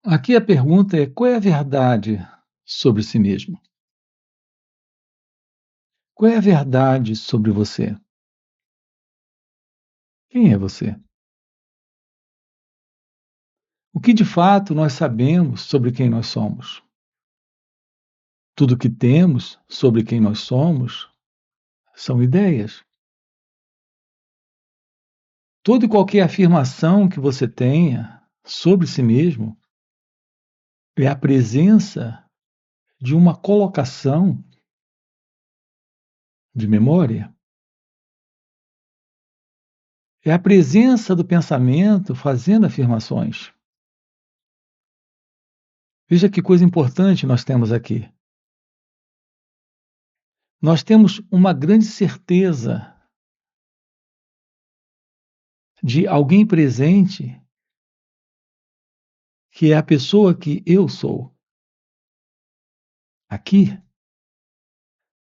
Aqui a pergunta é: qual é a verdade sobre si mesmo? Qual é a verdade sobre você? Quem é você? O que de fato nós sabemos sobre quem nós somos? Tudo o que temos sobre quem nós somos são ideias. Toda e qualquer afirmação que você tenha sobre si mesmo é a presença de uma colocação de memória, é a presença do pensamento fazendo afirmações. Veja que coisa importante nós temos aqui. Nós temos uma grande certeza de alguém presente, que é a pessoa que eu sou, aqui,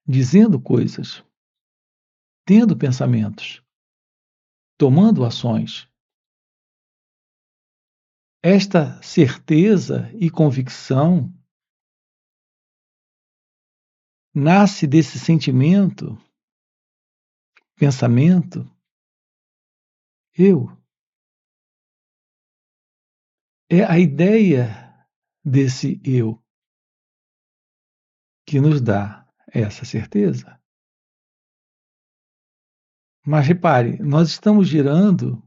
dizendo coisas, tendo pensamentos, tomando ações. Esta certeza e convicção nasce desse sentimento, pensamento, eu. É a ideia desse eu que nos dá essa certeza. Mas repare, nós estamos girando,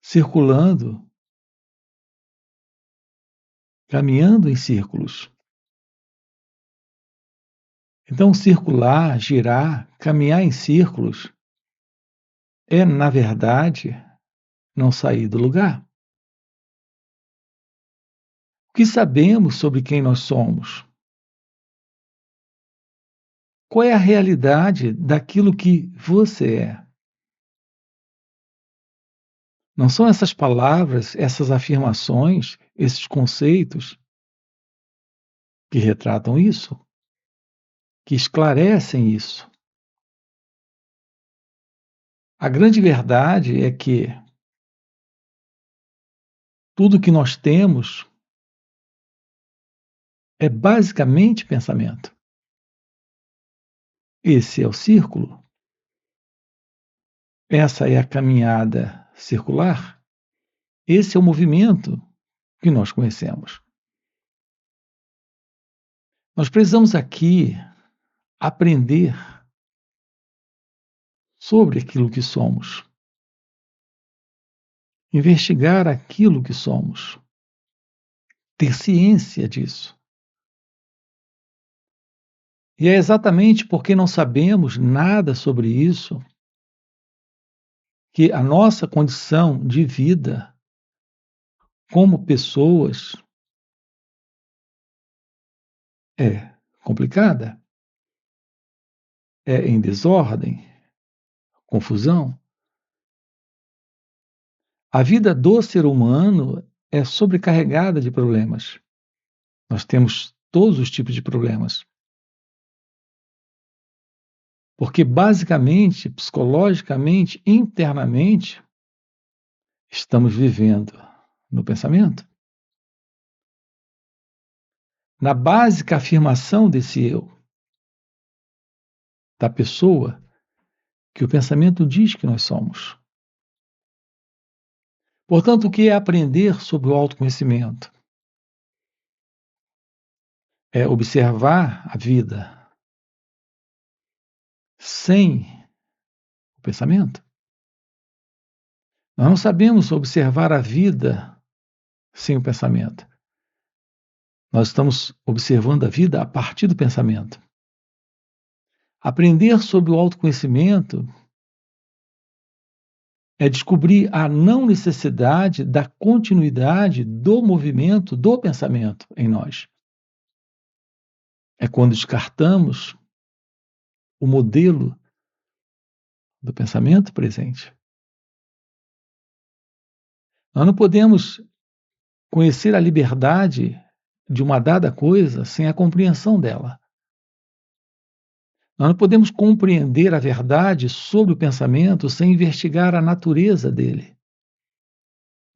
circulando, caminhando em círculos. Então, circular, girar, caminhar em círculos é, na verdade, não sair do lugar. O que sabemos sobre quem nós somos? Qual é a realidade daquilo que você é? Não são essas palavras, essas afirmações, esses conceitos que retratam isso, que esclarecem isso. A grande verdade é que tudo que nós temos é basicamente pensamento. Esse é o círculo. Essa é a caminhada circular. Esse é o movimento que nós conhecemos. Nós precisamos aqui aprender sobre aquilo que somos, investigar aquilo que somos, ter ciência disso. E é exatamente porque não sabemos nada sobre isso que a nossa condição de vida como pessoas é complicada, é em desordem, confusão. A vida do ser humano é sobrecarregada de problemas. Nós temos todos os tipos de problemas. Porque, basicamente, psicologicamente, internamente, estamos vivendo no pensamento. Na básica afirmação desse eu, da pessoa que o pensamento diz que nós somos. Portanto, o que é aprender sobre o autoconhecimento? É observar a vida sem o pensamento. Nós não sabemos observar a vida sem o pensamento. Nós estamos observando a vida a partir do pensamento. Aprender sobre o autoconhecimento é descobrir a não necessidade da continuidade do movimento do pensamento em nós. É quando descartamos o modelo do pensamento presente. Nós não podemos conhecer a liberdade de uma dada coisa sem a compreensão dela. Nós não podemos compreender a verdade sobre o pensamento sem investigar a natureza dele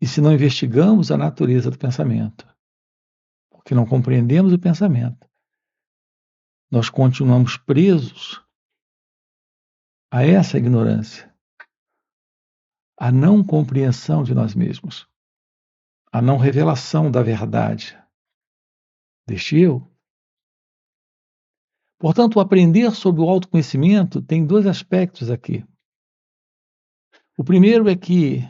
E se não investigamos a natureza do pensamento, porque não compreendemos o pensamento, nós continuamos presos a essa ignorância, a não compreensão de nós mesmos, a não revelação da verdade deste eu. Portanto, o aprender sobre o autoconhecimento tem dois aspectos aqui. O primeiro é que,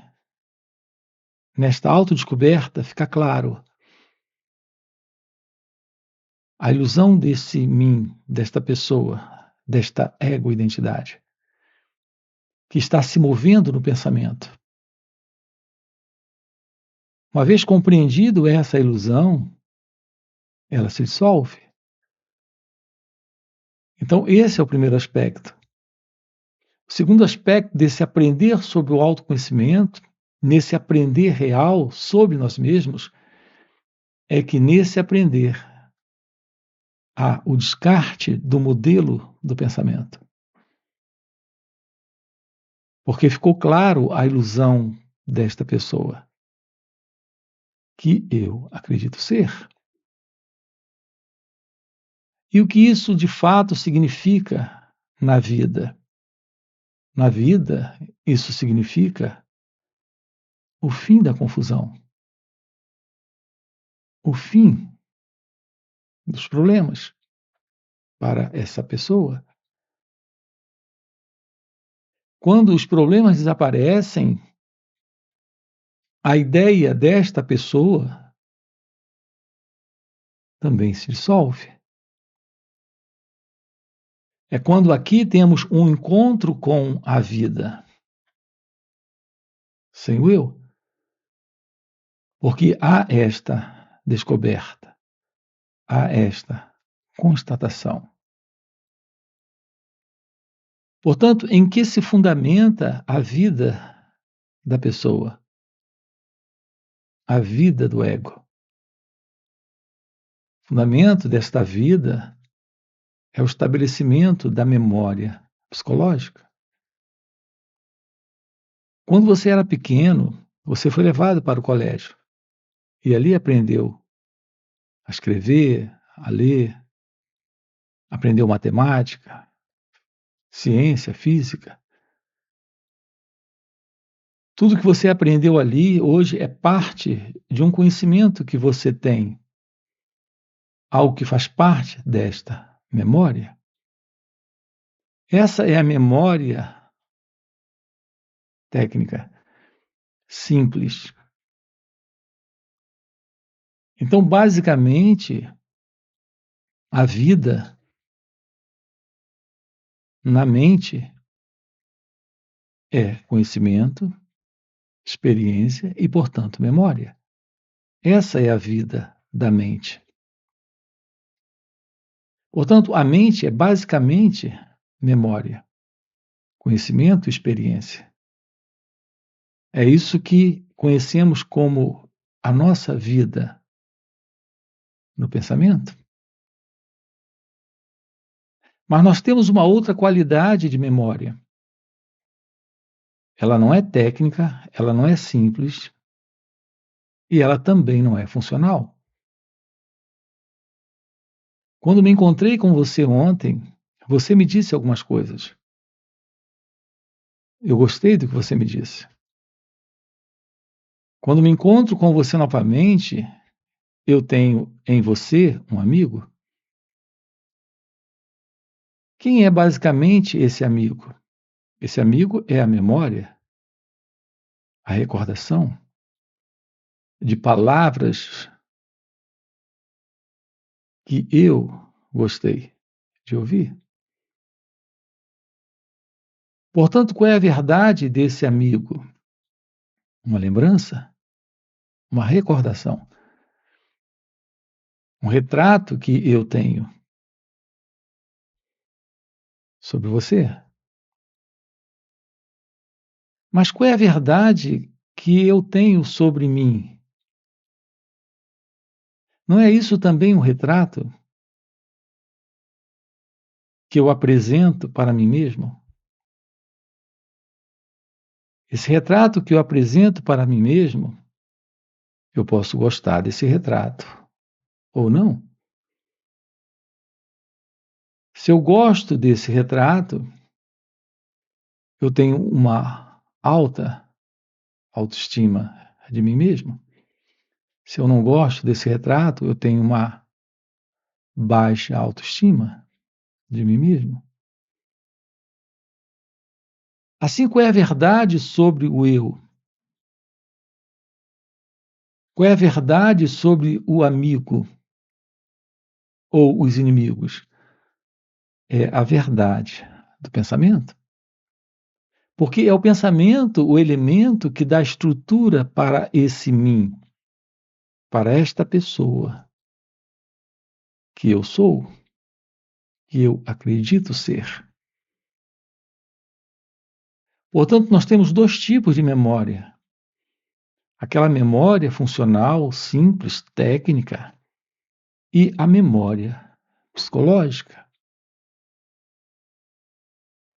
nesta autodescoberta, fica claro a ilusão desse mim, desta pessoa, desta ego-identidade, que está se movendo no pensamento. Uma vez compreendido essa ilusão, ela se dissolve. Então, esse é o primeiro aspecto. O segundo aspecto desse aprender sobre o autoconhecimento, nesse aprender real sobre nós mesmos, é que nesse aprender há o descarte do modelo do pensamento. Porque ficou claro a ilusão desta pessoa, que eu acredito ser. E o que isso de fato significa na vida? Na vida, isso significa o fim da confusão, o fim dos problemas para essa pessoa. Quando os problemas desaparecem, a ideia desta pessoa também se dissolve. É quando aqui temos um encontro com a vida, sem o eu. Porque há esta descoberta, há esta constatação. Portanto, em que se fundamenta a vida da pessoa? A vida do ego. O fundamento desta vida é o estabelecimento da memória psicológica. Quando você era pequeno, você foi levado para o colégio e ali aprendeu a escrever, a ler, aprendeu matemática, ciência, física. Tudo que você aprendeu ali hoje é parte de um conhecimento que você tem, algo que faz parte desta memória. Essa é a memória técnica simples. Então, basicamente, a vida na mente é conhecimento, experiência e, portanto, memória. Essa é a vida da mente. Portanto, a mente é basicamente memória, conhecimento e experiência. É isso que conhecemos como a nossa vida no pensamento. Mas nós temos uma outra qualidade de memória. Ela não é técnica, ela não é simples e ela também não é funcional. Quando me encontrei com você ontem, você me disse algumas coisas. Eu gostei do que você me disse. Quando me encontro com você novamente, eu tenho em você um amigo. Quem é basicamente esse amigo? Esse amigo é a memória, a recordação de palavras que eu gostei de ouvir. Portanto, qual é a verdade desse amigo? Uma lembrança, uma recordação, um retrato que eu tenho sobre você. Mas qual é a verdade que eu tenho sobre mim? Não é isso também um retrato que eu apresento para mim mesmo? Esse retrato que eu apresento para mim mesmo Eu posso gostar desse retrato ou não. Se eu gosto desse retrato, eu tenho uma alta autoestima de mim mesmo. Se eu não gosto desse retrato, eu tenho uma baixa autoestima de mim mesmo. Assim, qual é a verdade sobre o eu? Qual é a verdade sobre o amigo ou os inimigos? É a verdade do pensamento. Porque é o pensamento o elemento que dá estrutura para esse mim, para esta pessoa que eu sou, que eu acredito ser. Portanto, nós temos dois tipos de memória. Aquela memória funcional, simples, técnica, e a memória psicológica.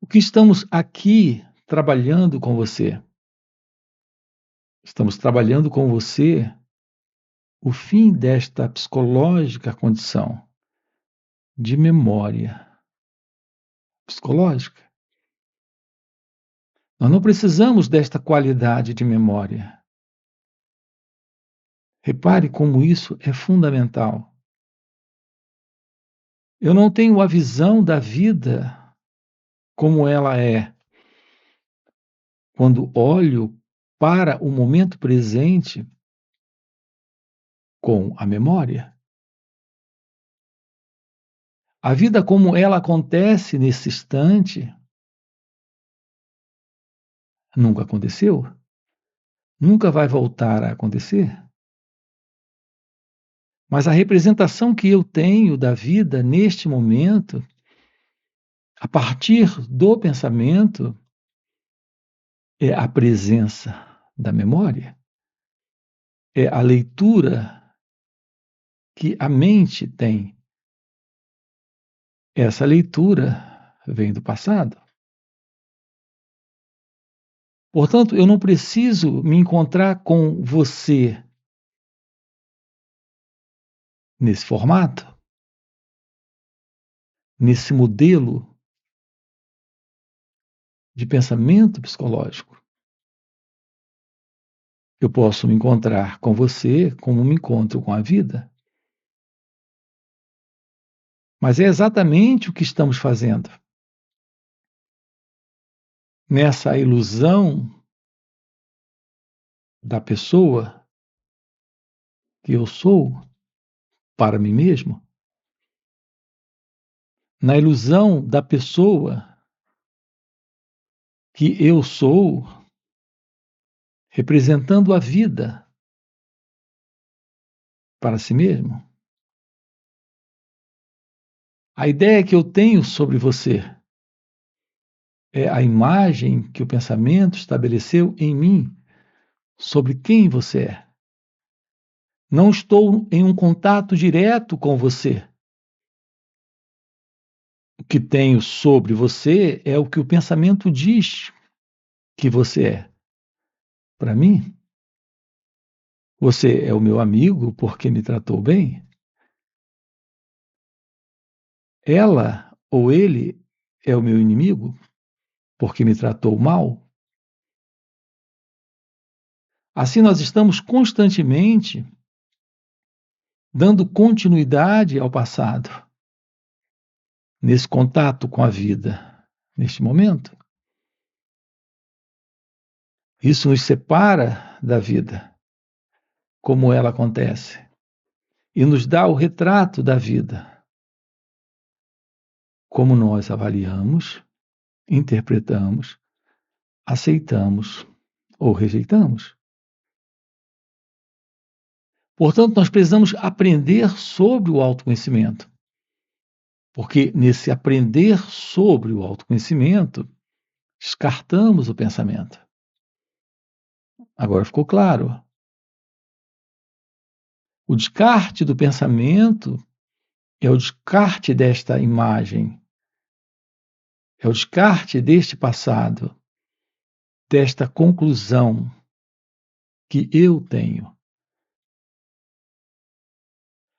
O que estamos aqui trabalhando com você? Estamos trabalhando com você o fim desta psicológica condição de memória psicológica. Nós não precisamos desta qualidade de memória. Repare como isso é fundamental. Eu não tenho a visão da vida como ela é quando olho para o momento presente com a memória. A vida como ela acontece nesse instante nunca aconteceu, nunca vai voltar a acontecer. Mas a representação que eu tenho da vida neste momento, a partir do pensamento, é a presença da memória, é a leitura que a mente tem. Essa leitura vem do passado. Portanto, eu não preciso me encontrar com você nesse formato, nesse modelo de pensamento psicológico. Eu posso me encontrar com você como me encontro com a vida. Mas é exatamente o que estamos fazendo. Nessa ilusão da pessoa que eu sou para mim mesmo, na ilusão da pessoa que eu sou representando a vida para si mesmo. A ideia que eu tenho sobre você é a imagem que o pensamento estabeleceu em mim sobre quem você é. Não estou em um contato direto com você. O que tenho sobre você é o que o pensamento diz que você é. Para mim, você é o meu amigo porque me tratou bem? Ela ou ele é o meu inimigo porque me tratou mal? Assim, nós estamos constantemente dando continuidade ao passado, nesse contato com a vida, neste momento. Isso nos separa da vida, como ela acontece, e nos dá o retrato da vida, como nós avaliamos, interpretamos, aceitamos ou rejeitamos. Portanto, nós precisamos aprender sobre o autoconhecimento, porque nesse aprender sobre o autoconhecimento, descartamos o pensamento. Agora ficou claro. O descarte do pensamento é o descarte desta imagem, é o descarte deste passado, desta conclusão que eu tenho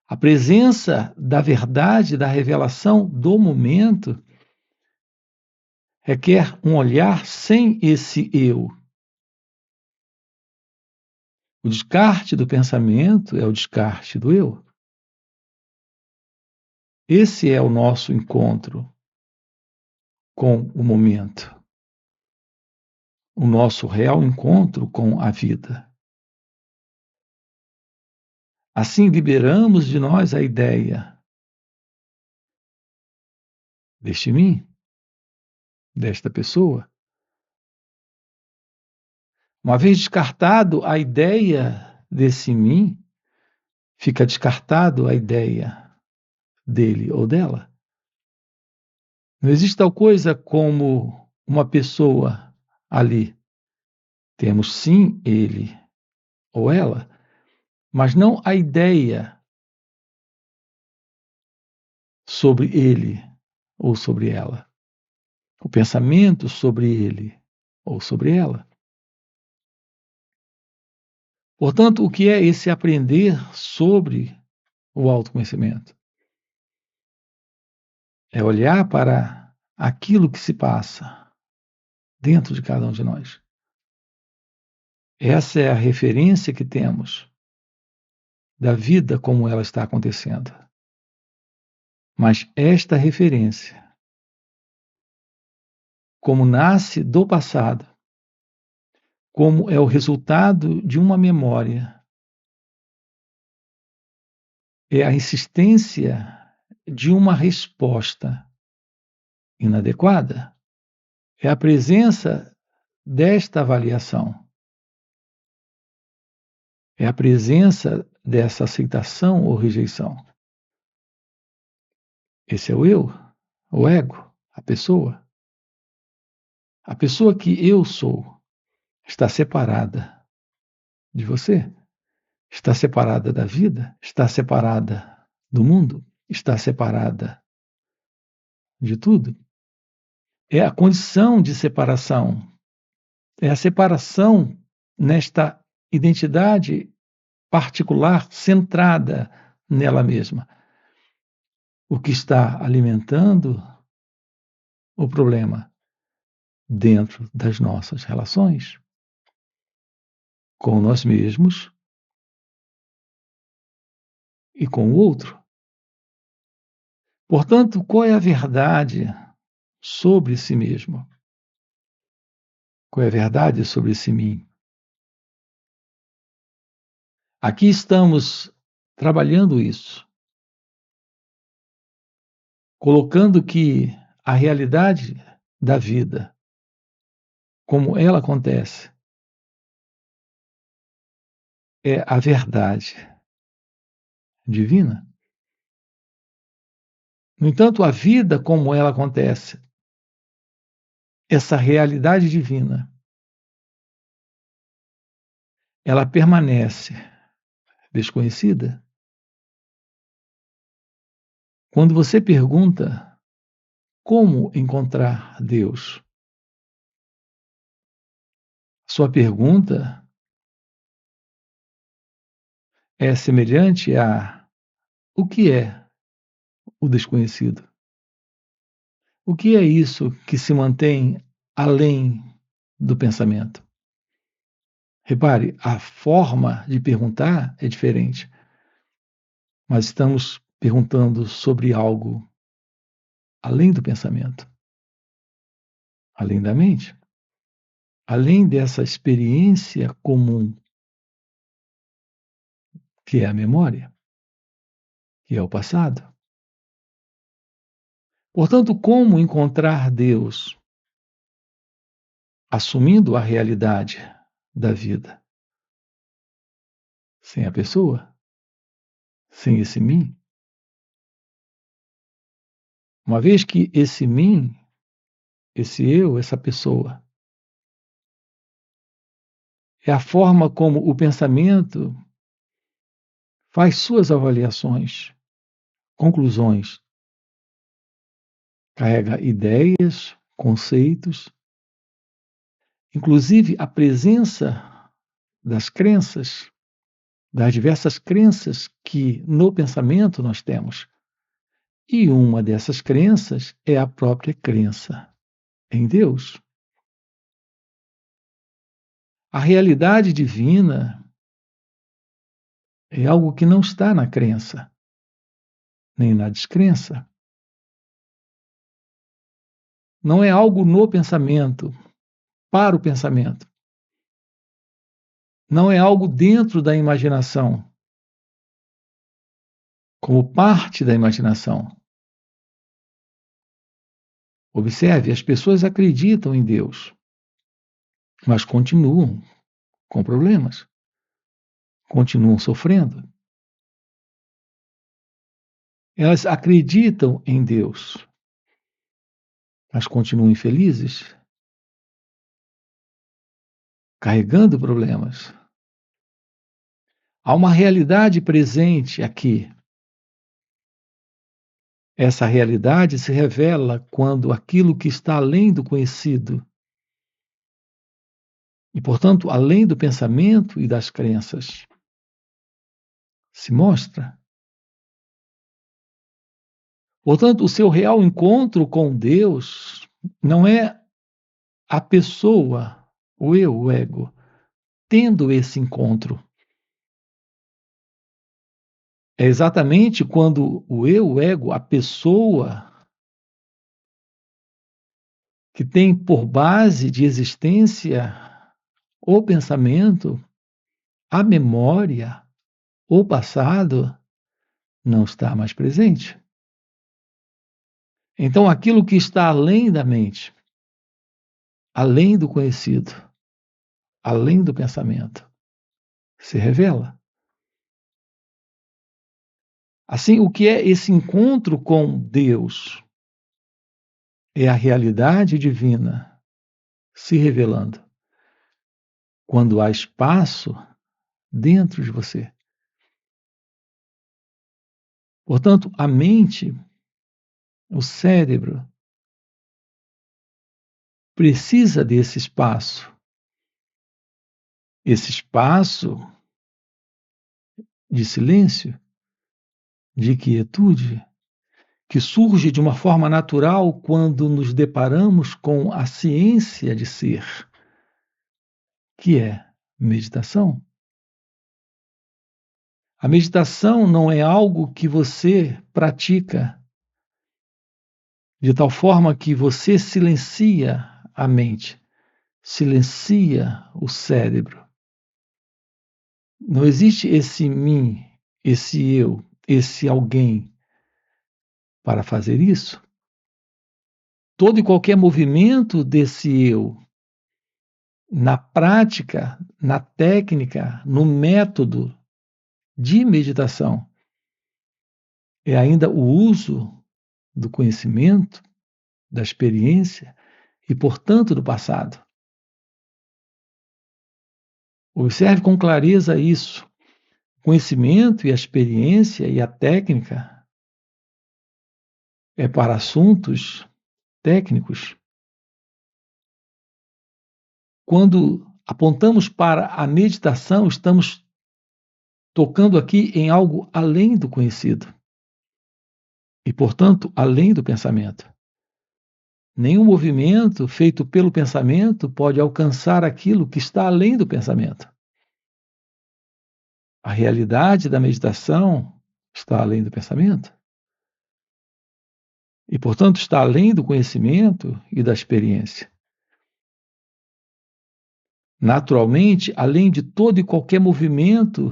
A presença da verdade, da revelação do momento, requer um olhar sem esse eu. O descarte do pensamento é o descarte do eu. Esse é o nosso encontro com o momento, o nosso real encontro com a vida. Assim, liberamos de nós a ideia deste mim, desta pessoa. Uma vez descartado a ideia desse mim, fica descartado a ideia dele ou dela. Não existe tal coisa como uma pessoa ali. Temos sim ele ou ela, mas não a ideia sobre ele ou sobre ela, o pensamento sobre ele ou sobre ela. Portanto, o que é esse aprender sobre o autoconhecimento? É olhar para aquilo que se passa dentro de cada um de nós. Essa é a referência que temos da vida como ela está acontecendo. Mas esta referência, como nasce do passado, como é o resultado de uma memória, é a insistência de uma resposta inadequada, é a presença desta avaliação, é a presença dessa aceitação ou rejeição. Esse é o eu, o ego, a pessoa. A pessoa que eu sou está separada de você, está separada da vida, está separada do mundo, está separada de tudo. É a condição de separação, é a separação nesta identidade particular centrada nela mesma, o que está alimentando o problema dentro das nossas relações com nós mesmos e com o outro. Portanto, qual é a verdade sobre si mesmo? Qual é a verdade sobre esse mim? Aqui estamos trabalhando isso, colocando que a realidade da vida, como ela acontece, é a verdade divina. No entanto, a vida como ela acontece, essa realidade divina, ela permanece desconhecida. Quando você pergunta como encontrar Deus, sua pergunta é semelhante a o que é o desconhecido? O que é isso que se mantém além do pensamento? Repare, a forma de perguntar é diferente, mas estamos perguntando sobre algo além do pensamento, além da mente, além dessa experiência comum que é a memória, que é o passado. Portanto, como encontrar Deus assumindo a realidade da vida? Sem a pessoa? Sem esse mim? Uma vez que esse mim, esse eu, essa pessoa, é a forma como o pensamento faz suas avaliações, conclusões, carrega ideias, conceitos, inclusive a presença das crenças das diversas crenças que no pensamento nós temos. E uma dessas crenças é a própria crença em Deus. A realidade divina é algo que não está na crença, nem na descrença. Não é algo no pensamento, para o pensamento. Não é algo dentro da imaginação, como parte da imaginação. Observe, as pessoas acreditam em Deus, mas continuam com problemas, continuam sofrendo. Elas acreditam em Deus, mas continuam infelizes, carregando problemas. Há uma realidade presente aqui. Essa realidade se revela quando aquilo que está além do conhecido, e, portanto, além do pensamento e das crenças, se mostra. Portanto, o seu real encontro com Deus não é a pessoa, o eu, o ego, tendo esse encontro. É exatamente quando o eu, o ego, a pessoa que tem por base de existência o pensamento, a memória, o passado, não está mais presente. Então, aquilo que está além da mente, além do conhecido, além do pensamento, se revela. Assim, o que é esse encontro com Deus? É a realidade divina se revelando quando há espaço dentro de você. Portanto, a mente, o cérebro, precisa desse espaço. Esse espaço de silêncio, de quietude, que surge de uma forma natural quando nos deparamos com a ciência de ser, que é meditação. A meditação não é algo que você pratica de tal forma que você silencia a mente, silencia o cérebro. Não existe esse mim, esse eu, esse alguém para fazer isso. Todo e qualquer movimento desse eu, na prática, na técnica, no método de meditação, é ainda o uso do conhecimento, da experiência e, portanto, do passado. Observe com clareza isso. O conhecimento e a experiência e a técnica é para assuntos técnicos. Quando apontamos para a meditação, estamos tocando aqui em algo além do conhecido e, portanto, além do pensamento. Nenhum movimento feito pelo pensamento pode alcançar aquilo que está além do pensamento. A realidade da meditação está além do pensamento e, portanto, está além do conhecimento e da experiência. Naturalmente, além de todo e qualquer movimento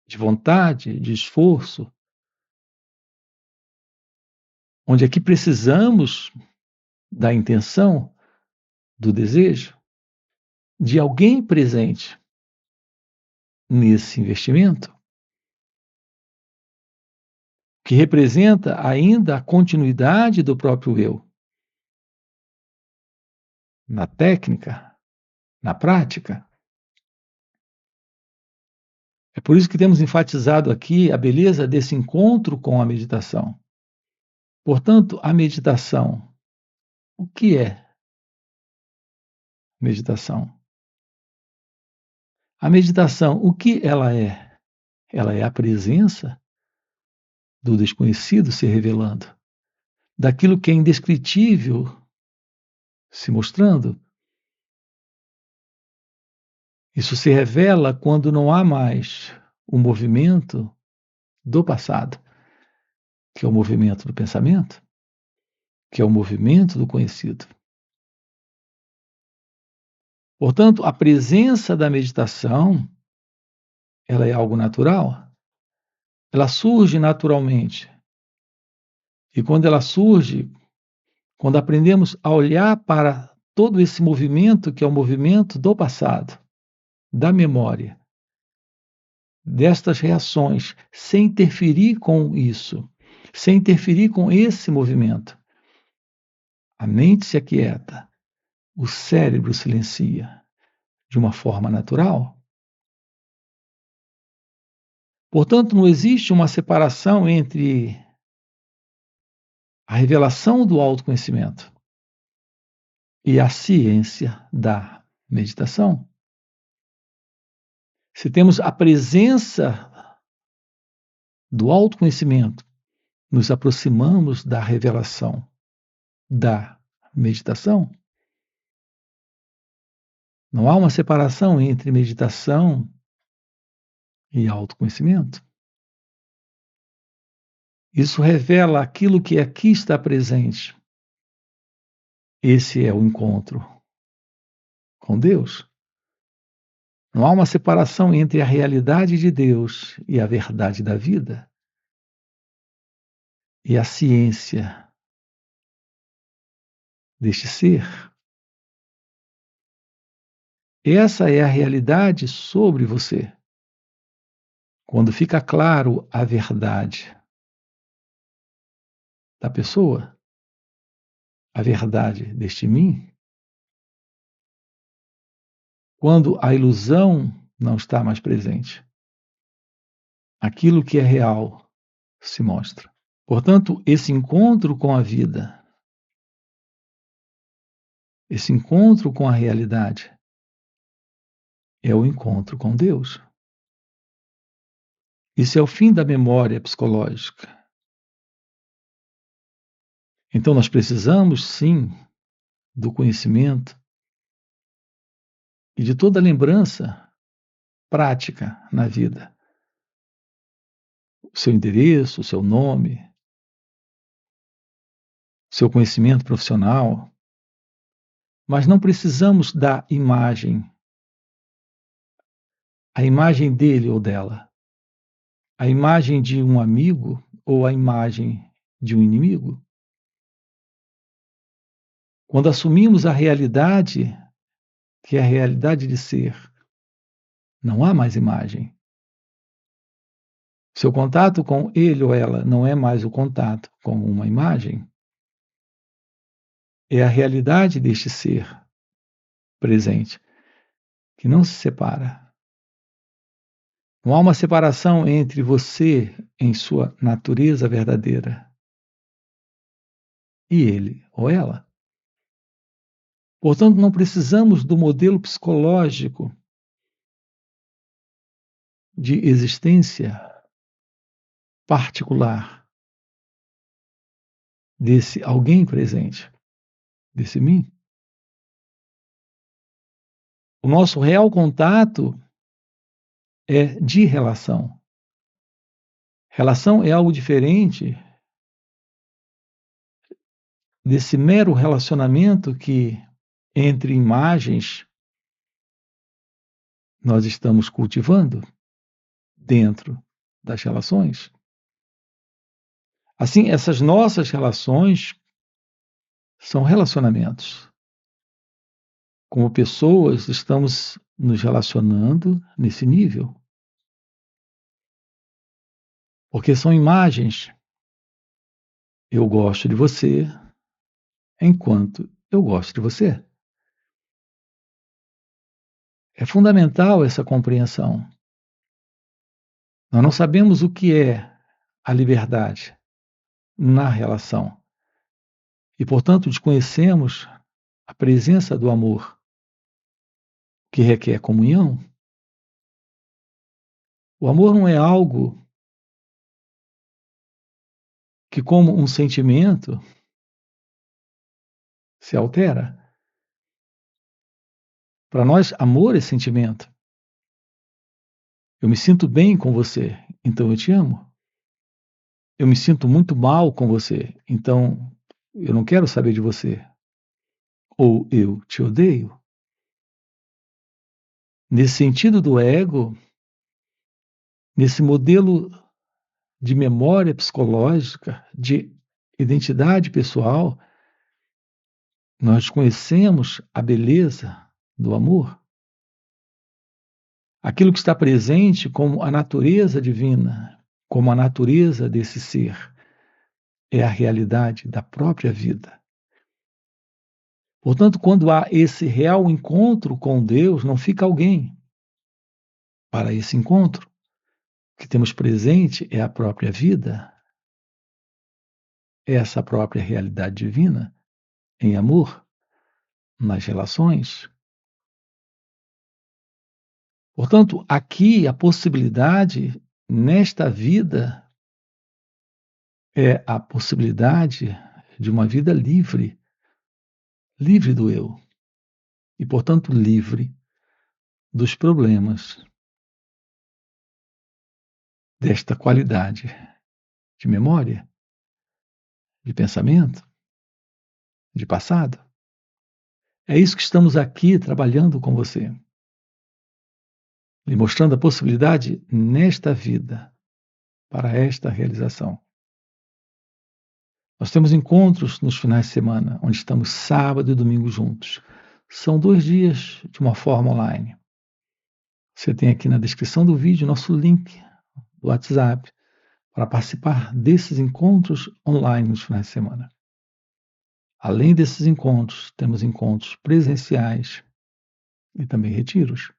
de vontade, de esforço, onde aqui precisamos da intenção, do desejo, de alguém presente nesse investimento, que representa ainda a continuidade do próprio eu, na técnica, na prática. É por isso que temos enfatizado aqui a beleza desse encontro com a meditação. Portanto, a meditação, o que é meditação? A meditação, o que ela é? ela é a presença do desconhecido se revelando, daquilo que é indescritível se mostrando. Isso se revela quando não há mais o movimento do passado, que é o movimento do pensamento, que é o movimento do conhecido. Portanto, a presença da meditação, ela é algo natural, ela surge naturalmente. E quando ela surge, quando aprendemos a olhar para todo esse movimento, que é o movimento do passado, da memória, destas reações, sem interferir com isso, sem interferir com esse movimento, a mente se aquieta, o cérebro silencia de uma forma natural. Portanto, não existe uma separação entre a revelação do autoconhecimento e a ciência da meditação. Se temos a presença do autoconhecimento, nos aproximamos da revelação da meditação. Não há uma separação entre meditação e autoconhecimento. Isso revela aquilo que aqui está presente. Esse é o encontro com Deus. Não há uma separação entre a realidade de Deus e a verdade da vida. E a ciência deste ser. Essa é a realidade sobre você. Quando fica claro a verdade da pessoa, a verdade deste mim, quando a ilusão não está mais presente, aquilo que é real se mostra. Portanto, esse encontro com a vida, esse encontro com a realidade, é o encontro com Deus. Isso é o fim da memória psicológica. Então, nós precisamos, sim, do conhecimento e de toda lembrança prática na vida. O seu endereço, o seu nome, seu conhecimento profissional, mas não precisamos da imagem, a imagem dele ou dela, a imagem de um amigo ou a imagem de um inimigo. Quando assumimos a realidade, que é a realidade de ser, não há mais imagem. Seu contato com ele ou ela não é mais o contato com uma imagem, é a realidade deste ser presente, que não se separa. Não há uma separação entre você em sua natureza verdadeira e ele ou ela. Portanto, não precisamos do modelo psicológico de existência particular desse alguém presente, desse mim. O nosso real contato é de relação. Relação é algo diferente desse mero relacionamento que, entre imagens, nós estamos cultivando dentro das relações. Assim, essas nossas relações são relacionamentos. Como pessoas, estamos nos relacionando nesse nível. Porque são imagens. Eu gosto de você enquanto eu gosto de você. É fundamental essa compreensão. Nós não sabemos o que é a liberdade na relação. E, portanto, desconhecemos a presença do amor, que requer comunhão. O amor não é algo que, como um sentimento, se altera. Para nós, amor é sentimento. Eu me sinto bem com você, então eu te amo. Eu me sinto muito mal com você, então eu não quero saber de você. Ou eu te odeio. Nesse sentido do ego, nesse modelo de memória psicológica, de identidade pessoal, nós conhecemos a beleza do amor. Aquilo que está presente como a natureza divina, como a natureza desse ser, é a realidade da própria vida. Portanto, quando há esse real encontro com Deus, não fica alguém para esse encontro. O que temos presente é a própria vida, é essa própria realidade divina, em amor, nas relações. Portanto, aqui a possibilidade, nesta vida, é a possibilidade de uma vida livre, livre do eu, e, portanto, livre dos problemas desta qualidade de memória, de pensamento, de passado. É isso que estamos aqui trabalhando com você, lhe mostrando a possibilidade nesta vida para esta realização. Nós temos encontros nos finais de semana, onde estamos sábado e domingo juntos. São 2 dias de uma forma online. Você tem aqui na descrição do vídeo nosso link do WhatsApp para participar desses encontros online nos finais de semana. Além desses encontros, temos encontros presenciais e também retiros.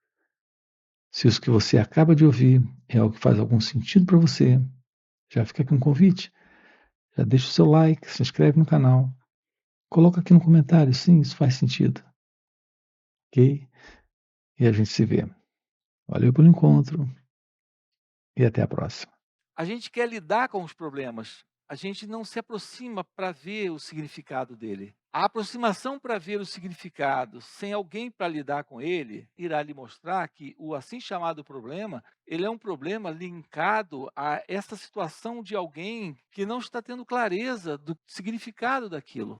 Se isso que você acaba de ouvir é algo que faz algum sentido para você, já fica aqui um convite. Já deixa o seu like, se inscreve no canal. Coloca aqui no comentário, sim, isso faz sentido. Ok? E a gente se vê. Valeu pelo encontro e até a próxima. A gente quer lidar com os problemas, a gente não se aproxima para ver o significado dele. A aproximação para ver o significado, sem alguém para lidar com ele, irá lhe mostrar que o assim chamado problema, ele é um problema linkado a essa situação de alguém que não está tendo clareza do significado daquilo.